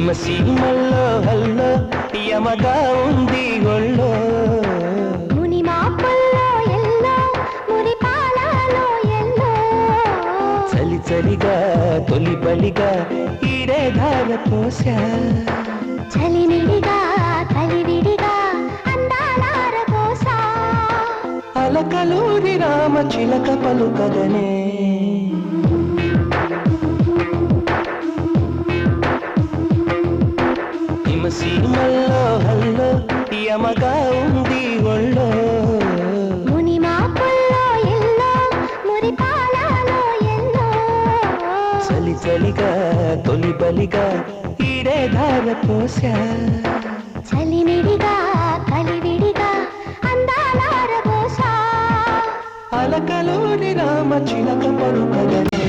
సీమల్లో hello యమగా ఉంది ఒళ్ళో ముని మాపల్లో yellow మురి పాలలో ఎల్లో చలి చలిగా తొలి బలిగా ఈడే ధార పోసా చలిమిడిగా కలివిడిగా అందాలార పోసా అలకలూరి రామ చిలక పలుకగనే సీమల్లో హల్లో యమగా ఉంది ఒళ్ళో ముని మాపల్లో ఎల్లో మురి పాలలో ఎల్లో చలి చలిగా తొలి బలిగా ఈడే ధార పోసా చలిమిడిగా కలివిడిగా అందాలార పోసా అలకలోని రామ చిలక పలుకగనే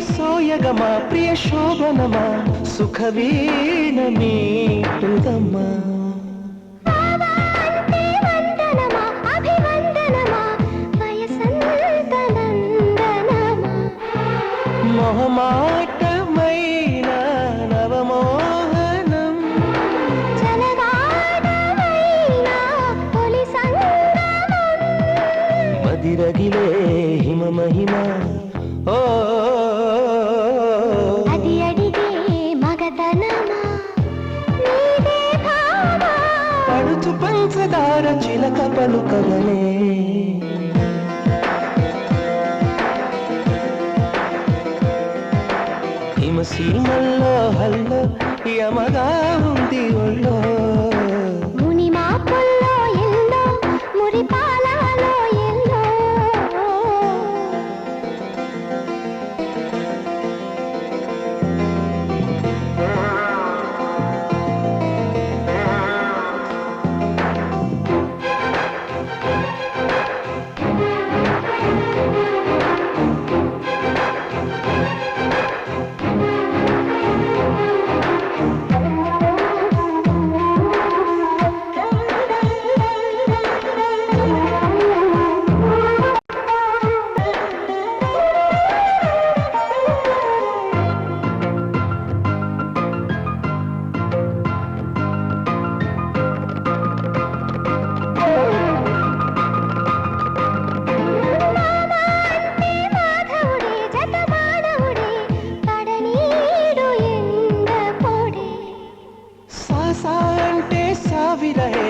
సోయగమా ప్రియ శోభనమా సుఖవీణ మీటుదమ్మా మొహమాటమైన నవమోహనం మదిరగిలే హిమ మహిమ ఓ అది అడిగే మగతనమా నీదే భావా పడుచు పంచదార చిలక పలుకగనే సీమల్లో హల్లో యమగా ఉంది ఒళ్ళో ముని మాపల్లో ఎల్లో మురి పాలలో ఎల్లో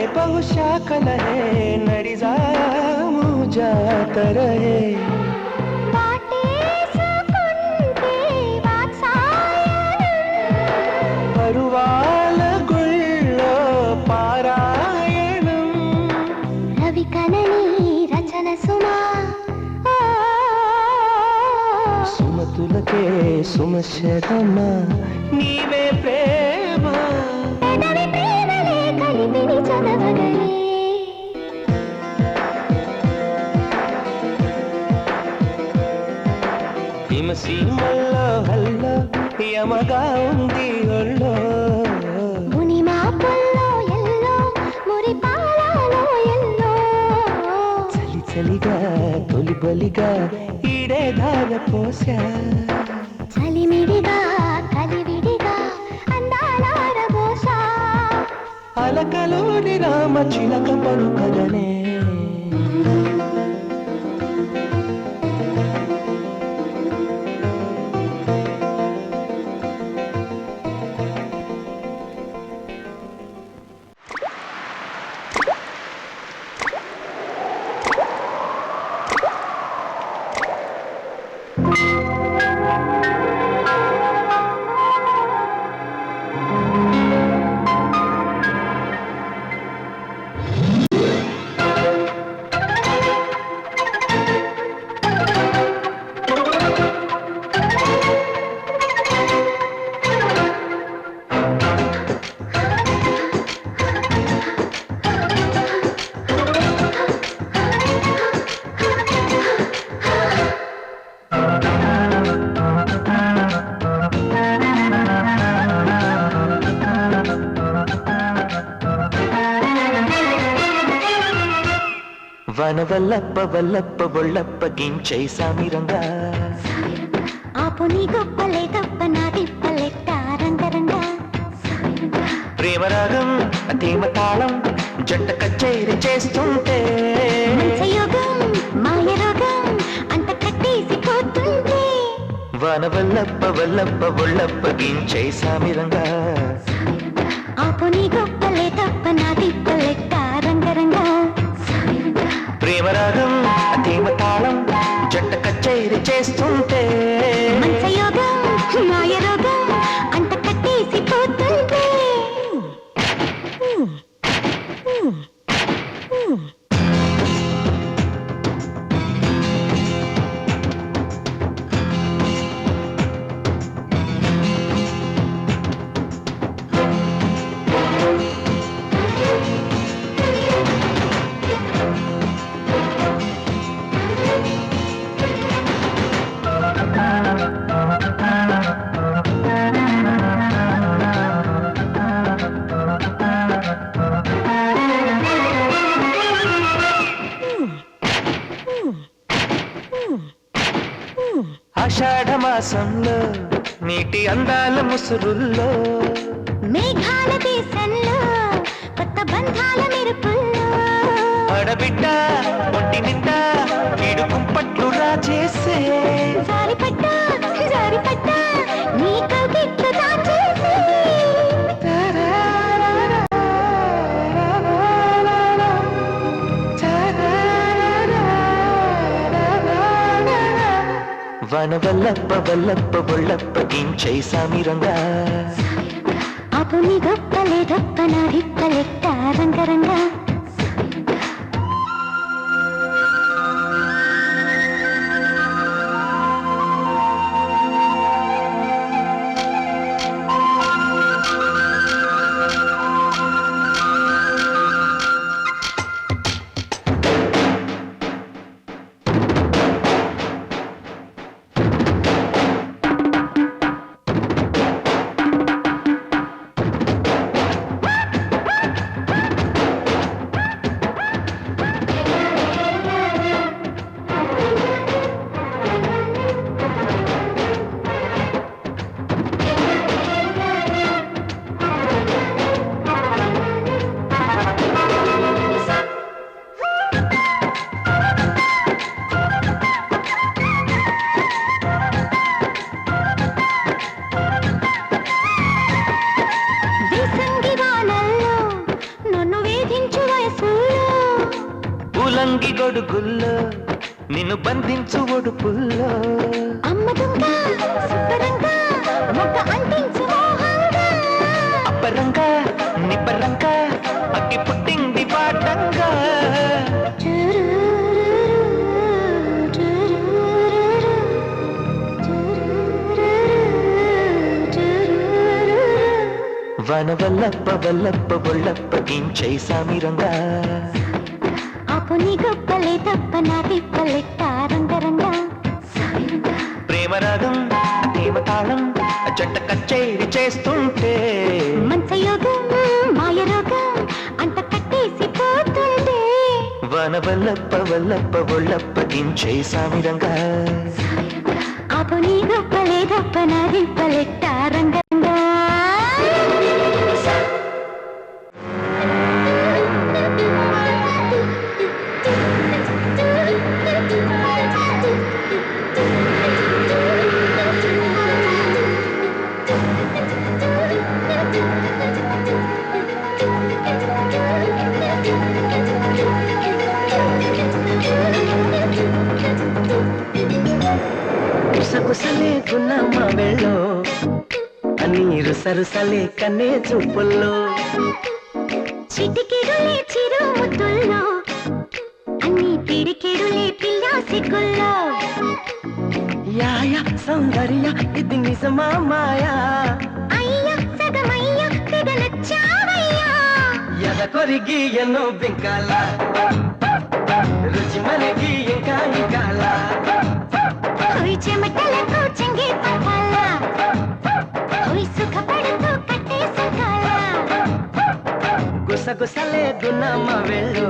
बहुशाखल है नड़िजामु जाता रहे परुवाल गुल्लो पारायणं रवि कननी रचन सुमा सुमतुलके सुमशरमा नीवे प्रेम సీమల్లో హల్లో యమగా ఉంది ఒళ్ళో ముని మాపల్లో ఎల్లో మురి పాలలో ఎల్లో చలి చలిగా తొలి బలిగా ఈడే ధార పోసా చలిమిడిగా కలివిడిగా అందాలార పోసా అలకలోని రామ చిలక పలుకగనే Thank you. వనవల్లప్ప వల్లప్ప బొళ్ళప్ప గించై సామిరంగా ఆపు నీ గొప్పలే తప్ప నా తిప్పలెట్ట రంగరంగా ప్రేమరాగం అతీమ తాళం జంట కచేరి చేస్తుంటే యోగం మాయ రోగం అంత కట్టేసిపోతుంటే వనవల్లప్ప వల్లప్ప బొళ్ళప్ప గించై సామిరంగా ఆపు నీ గొప్పలే తప్ప నా తిప్పలెట్ట రంగరంగా ప్రేమరాగం అతీమ తాళం జంట కచేరి చేస్తుంటే యోగం మాయ రోగం అంత కట్టేసిపోతుంటే ఆషాఢ మాసంలో నీటి అందాల ముసురుల్లో మేఘాల దేశంలో కొత్త బంధాల మెరుపుల్లో ఆడబిడ్డ ఒంటి నిండా కీడు కుంపట్లు రాజేసే జారిపడ్డా నీ కవిట్లు దాచేసి వనవల్లప్ప వల్లప్ప బొళ్ళప్ప గించై సామిరంగా ఆపు నీ గొప్పలే దొప్ప నా దిప్పలెట్ట రంగరంగా ఉలంగి గొడుగుల్లో నిన్ను బంధించు ఒడుపుల్లో అప్పరంగా నిప్పరంగా అగ్గి పుట్టింది పాటంగా వనవల్లప్ప వల్లప్ప బొళ్ళప్ప గించై సామిరంగా ఆపు నీ గొప్పలే తప్ప నా తిప్పలెట్ట రంగరంగా ప్రేమరాగం అతీమ తాళం జంట కచేరి చేస్తుంటే యోగం మాయ రోగం అంత కట్టేసిపోతుంటే వనవల్లప్ప వల్లప్ప బొళ్ళప్ప గించై సామిరంగా ఆపు నీ గొప్పలే తప్ప నా తిప్పలెట్ట రంగరంగా గుసగుసలే గున్నమ్మ వెళ్ళో నీరు సరుసలే కన్నే చూపుల్లో చిటికెడులే చిరు ముద్దుల్లో అన్ని పిడికెడులే పిల్ల సిగ్గుల్లో యాయ సౌందర్య ఇది నిజమా మాయా అయ్య సగమయ్య తెగ నచ్చావయ్యా ఎద కొరిగి ఎన్నో బింకాల రుచి మనకి ఇంకా ఇంకాల హోయ్ చెమటలకు చెంగి పట్టాల హోయ్ సుఖపడుతూ కట్టే సుఖాల గుసగుసలే గున్నమ్మ వెళ్ళు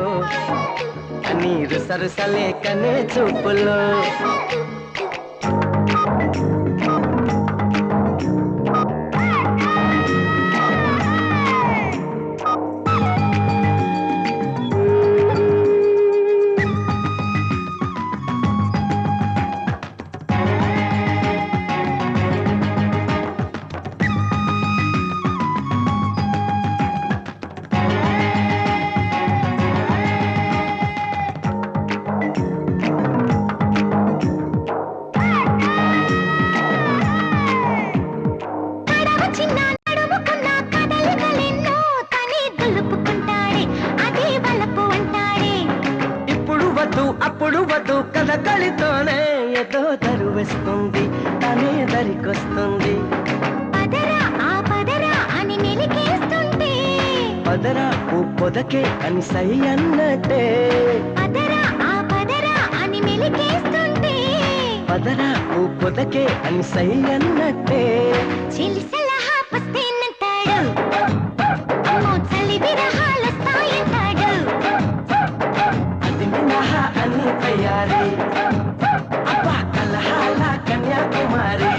నీరు సరుసలే కన్నే చూపుల్లో అప్పుడు వద్దు కథ కలితోనే ఏదో దరువేస్తుంది తనే దరికొస్తుంది పదరా ఆ పదరా అని మెలికేస్తుంటే పదరా ఓ పొదకే అని సై అన్నట్టే పదరా ఆ పదరా అని మెలికేస్తుంటే పదరా ఓ పొదకే అని సై అన్నట్టే చిలిసలహా పస్తేనంటాడు అమ్మో చలి విరహాలొస్తాయంటాడు అది మినహా అని తయారీ అబ్బా కలహాల కన్యాకుమారి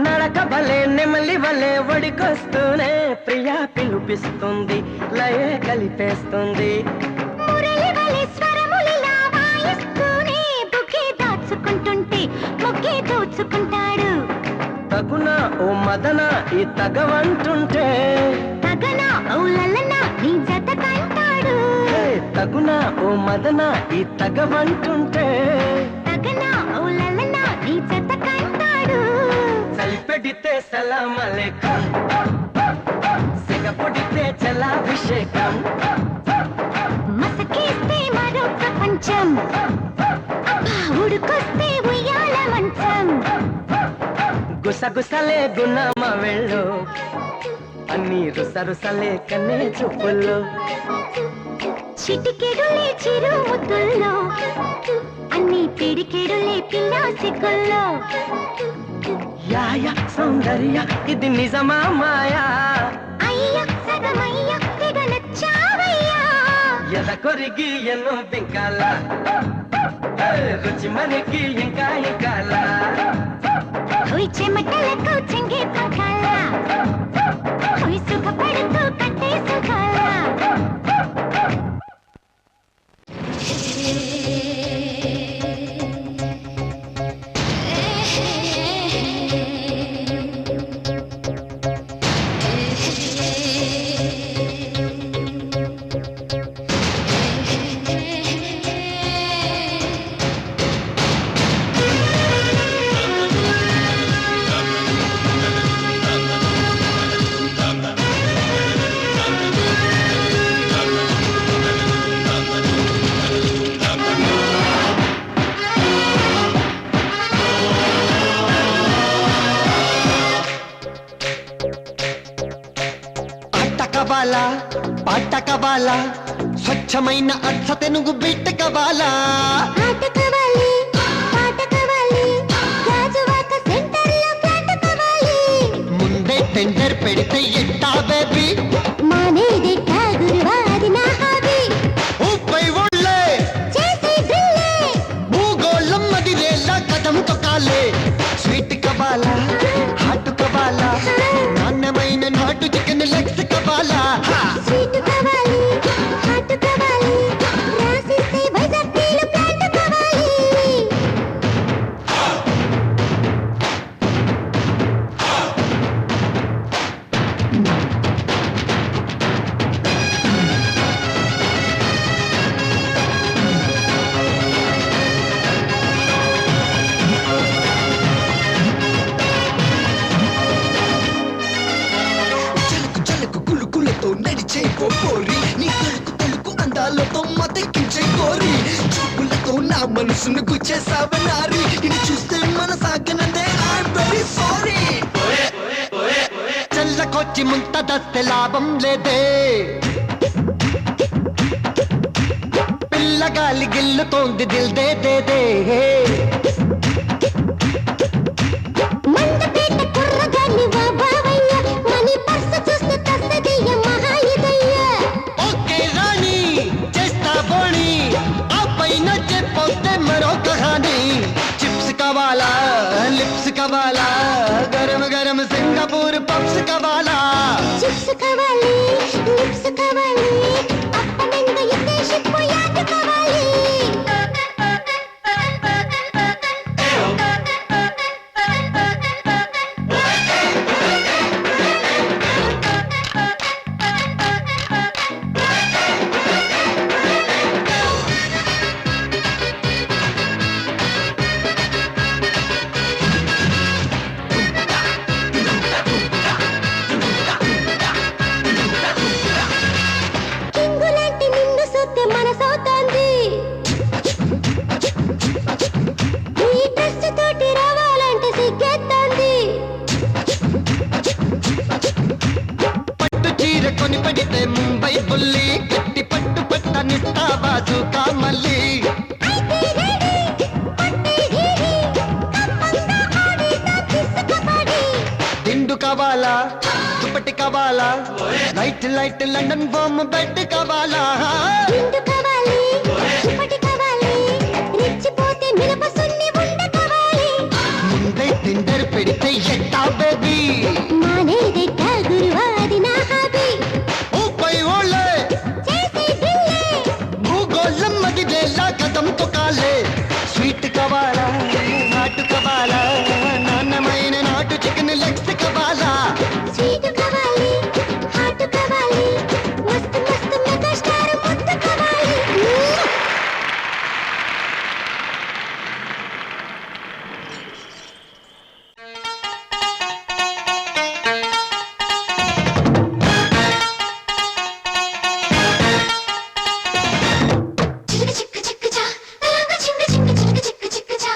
నడక భలే నెమలి వలే ఒడికొస్తూనే ప్రియా పిలుపిస్తుంది లయే కలిపేస్తుంది మురళి వలె స్వరములిలా వాయిస్తూనే బుకే దాచుకుంటుంటే ముగ్గే దోచుకుంటాడు తగునా ఓ మదన ఈ తగవంటుంటే తగనా ఓ లలనా నీ జత కంటాడు తగునా ఓ మదన ఈ తగవంటుంటే తగనా ఓ లలనా నీ జత కంటాడు చలిపెడితే సలాం అలైకుం సిగపొడితే జలాభిషేకం మసకేస్తే మరో ప్రపంచం అబ్బా ఉడుకొస్తే ఉయ్యాల మంచం గుసగుసలే గున్నమ్మ వెళ్ళు నీరు సరుసలే కన్నే చూపుల్లో చిటికెడులే చిరు ముద్దుల్లో అన్ని పిడికెడులే పిల్ల సిగ్గుల్లో యాయ సౌందర్య ఇది నిజమా మాయా అయ్య సగమయ్య తెగ నచ్చావయ్యా ఎద కొరిగి ఎన్నో బింకాల రుచి మనకి ఇంకా ఇంకాల హోయ్ చెమటలకు చెంగే పకాల హోయ్ సుఖపడుతూ కట్టే సుఖాల పాట కవాలా స్వచ్ఛమైన అచ్చ తెనుగు బిట్ట కవాలా ఆట కావాలి పాట కావాలి గాజువాక సెంటర్లో ఫ్లాట్ కావాలి ముందే టెండర్ పెడితే ఎట్టా బేబీ మానేది టాగురు మనసును గుచ్చేసావ నారి ఇది చూస్తే మన సాగనందే ఐఎమ్ వెరీ సారీ చల్లకొచ్చి ముంత దస్తే లాభం లేదే పిల్లగాలి గిల్లుతోంది దిల్ దే దే దే మందపేట కుర్రగాన్ని వా బావయ్య మనీ పర్సు చూస్తే తస్తదయ్య మహాయుదయ్య ఓకే రాణి చేస్తా బోణి ఆ పైన చెప్పొస్తే మరో కహాని చిప్స్ కావాలా లిప్స్ కావాలా గరం గరం సింగపూర్ పప్స్ కావాలా చిప్స్ కావాలి లిప్స్ కావాలి అప్పమెంగ ఇదే షిప్పు యాడ్ కావాలి కింగులాంటి నిన్ను చూస్తే మనసవుతోంది ఈ డ్రెస్ తోటి రావాలంటే సిగ్గేస్తోంది పట్టు చీర కొని పడితే ముంబై బుల్లి గట్టి పట్టు పట్ట నిట్టా బాజు కామల్లి అయితే రెడీ పట్టి ఘీరి కమ్మంగా ఆడితో తీసుకుపడి దిండు కావాలా దుప్పటి కావాలా లైట్ లైట్ లండన్ బొమ్మ బెడ్ కావాలా నిండు కావాలి దుప్పటి కావాలి రెచ్చిపోతే మిరప సున్ని ఉండ కావాలి ముందే టిండర్ పెడితే ఎట్టా బేబీ మానేదెట్ట గురువాది నా హాబీ ఊపై ఓళ్ళే చేసి బిల్లే భూగోళం మదిలేలా కదం తొక్కాలే స్వీట్ కావాలా నాటు కావాలా నాన్నమైన నాటు చికెన్ లెగ్స్ కావాలా స్వీట్ కావాలి హాట్ కావాలి మస్తు మస్తు మెగా స్టార్ ముద్దు కావాలి చిక్క చిక్క చిక్క చా తలంగ చింగ చింగ చిక్క చిక్క చిక్క చా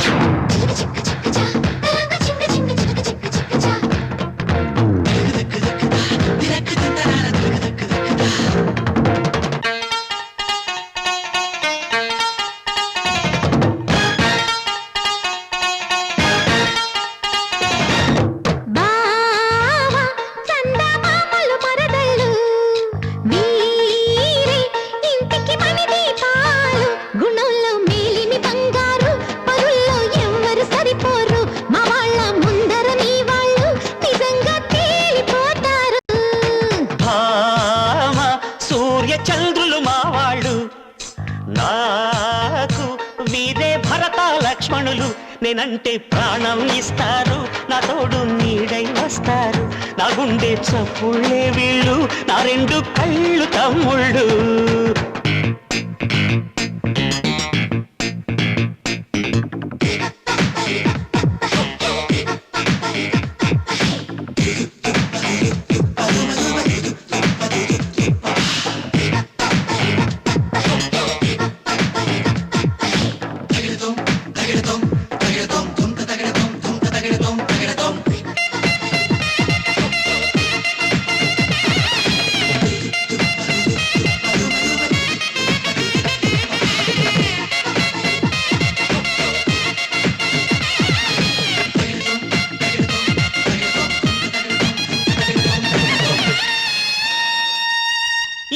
చిక్క చిక్క చిక్క చా తలంగ చింగ చింగ చిక్క చిక్క చిక్క చా బావా చందమామలు మరదళ్ళు వీరే ఇంటికి మణి దీపాలు గుణంలో మేలిమి బంగారు పరుల్లో ఎవ్వరు సరిపోరు మా వాళ్ళ ముందర నీ వాళ్ళు నిజంగా తేలిపోతారు భామ సూర్య చంద్రులు మావాళ్ళు నాకు వీరే భరత లక్ష్మణులు నేనంటే ప్రాణం ఇస్తారు నా తోడు నీడై వస్తారు నా గుండె చప్పుళ్ళే వీళ్ళు నా రెండు కళ్ళు తమ్ముళ్ళు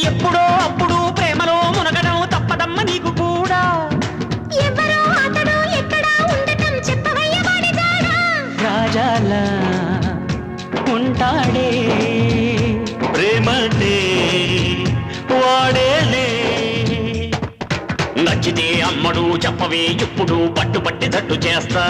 ఎప్పుడో అప్పుడు ప్రేమలో మునగడం తప్పదమ్మ నీకు కూడా ఎవరో అతడు ఎక్కడా ఉండటం చెప్పవయ్య వాడి జాడా రాజాలా ఉంటాడే ప్రేమటే వాడేలే నచ్చితే అమ్మడు చెప్పవే ఇప్పుడు పట్టుబట్టి దట్టు చేస్తా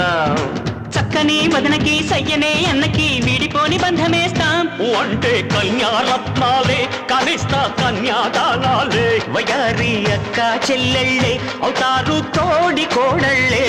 చక్కని వదనకి సయ్యనే అన్నకి వీడిపోని బంధమేస్తాం అంటే కన్యారత్నాలే కనిస్తా కన్యాదానాలే వయారి అక్క చెల్లెళ్ళే అవుతారు తోడి కోడళ్ళే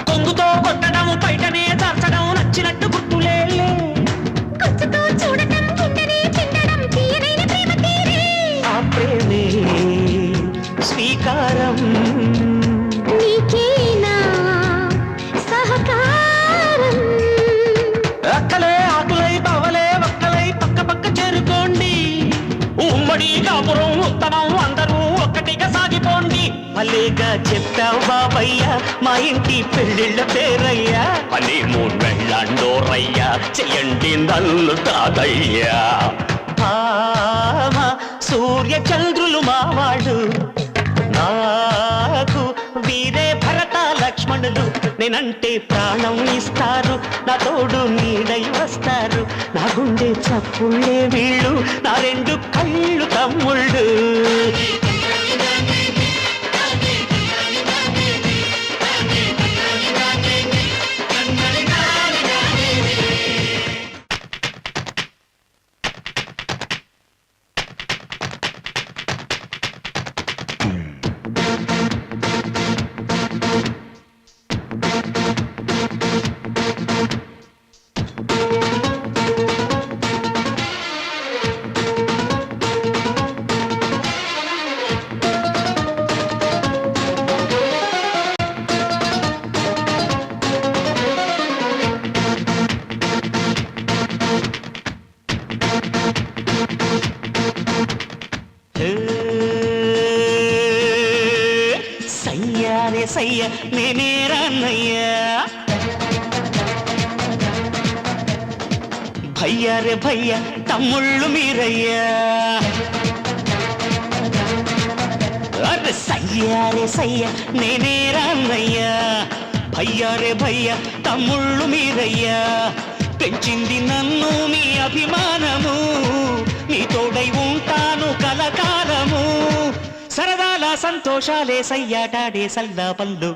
కొంగుతో కొట్టడం బయటనే దాచడం నచ్చినట్టు గుర్తులేలే ఆ ప్రేమే స్వీకారం అక్కలే ఆకులై బావలే ఒక్కలై పక్క పక్క చేరుకోండి ఉమ్మడి కాపురం ఉత్తమం అందరూ ఒక్కటిగా సాగిపోండి మళ్ళీగా చెప్పావు బాబయ్య మా ఇంటి పెళ్ళిళ్ళ పేరయ్యా అని మూడు వెళ్ళండోరయ్యా చెయ్యండి నల్లు కాదయ్యా సూర్య చంద్రులు మావాళ్ళు నాకు వీరే భరత లక్ష్మణులు నేనంటే ప్రాణం ఇస్తారు నా తోడు నీడై వస్తారు నా గుండె చప్పుళ్ళే వీళ్ళు నా రెండు కళ్ళు తమ్ముళ్ళు సయ్యారే సయ్య నేనే రాన్నయ్యా భయ్యారే భయ్య తమ్ముళ్ళు మీరయ్యా అరే సయ్యారే సయ్య నేనే రాన్నయ్యా భయ్యారే భయ్య తమ్ముళ్ళు మీరయ్యా పెంచింది నన్ను మీ అభిమానము మీ తోడై ఉంటాను కలకాలము సరదాల సంతోషాలే సయ్యాటాడే సల్లా పళ్ళు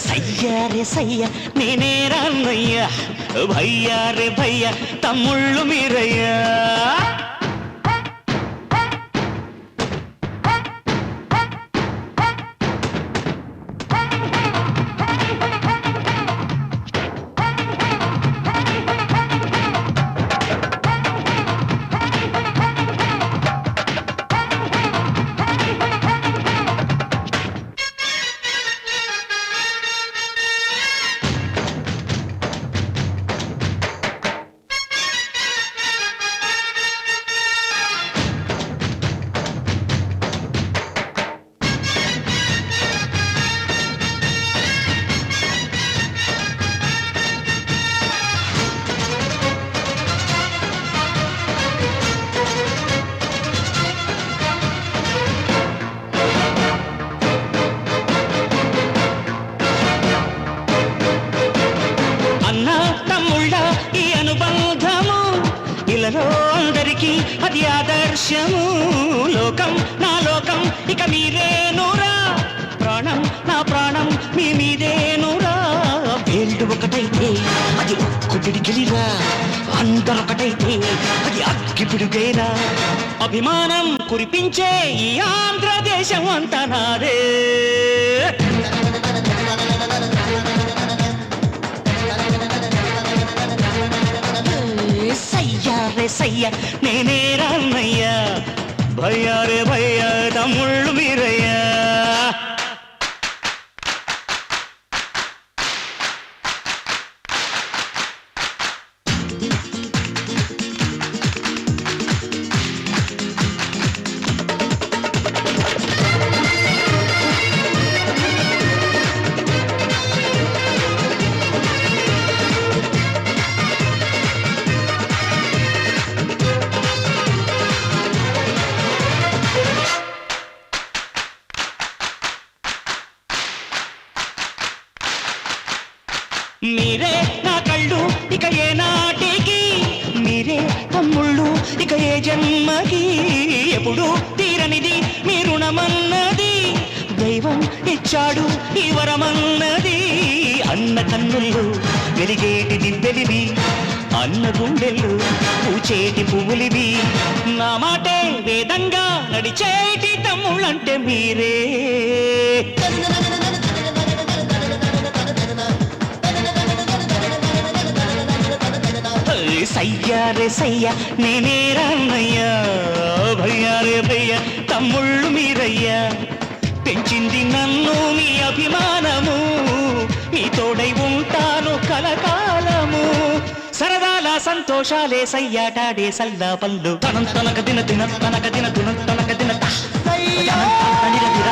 సయ్యారే సయ్య నేనే రాన్నయ్యా భయ్యారే భయ్య తమ్ముళ్ళు మీరయ్యా ఇలలో అందరికీ అది ఆదర్శము లోకం నా లోకం ఇక మీరేనురా ప్రాణం నా ప్రాణం మీ మీదేనురా వేళ్ళు ఒకటైతే అది ఒక్కటిగిలిరా అందరొకటైతే అది అగ్గిపిడుగేరా అభిమానం కురిపించే ఈ ఆంధ్రదేశం అంతా నాదే సయ్యారే సయ్య నేనే రాన్నయ్యా భయ్యారే భయ్య తమ్ముళ్ళు మీరయ్యా రుణము ఇక ఏ జన్మకి ఎప్పుడు తీరనిది మీ రుణమన్నది దైవం ఇచ్చాడు ఈ వరమన్నది అన్న కన్నుల్లో వెలిగేటి దివ్వెలివి అన్న గుండెల్లో పూచేటి పువ్వులివి నా మాటే వేదంగా నడిచేటి తమ్ముళ్ళంటే మీరే సయ్యారే సయ్య నేనే రాన్నయ్యా భయ్యా రే భయ్య తమ్ముళ్ళు మీరయ్యా పెంచింది నన్ను మీ అభిమానము మీ తోడై ఉంటాను కలకాలము సరదాల సంతోషాలే సయ్యాటాడే సల్లా పళ్ళు తనం తనక దిన దిన తనక దిన తునం తనక దిన తా. సయ్యా తనక దిన దిన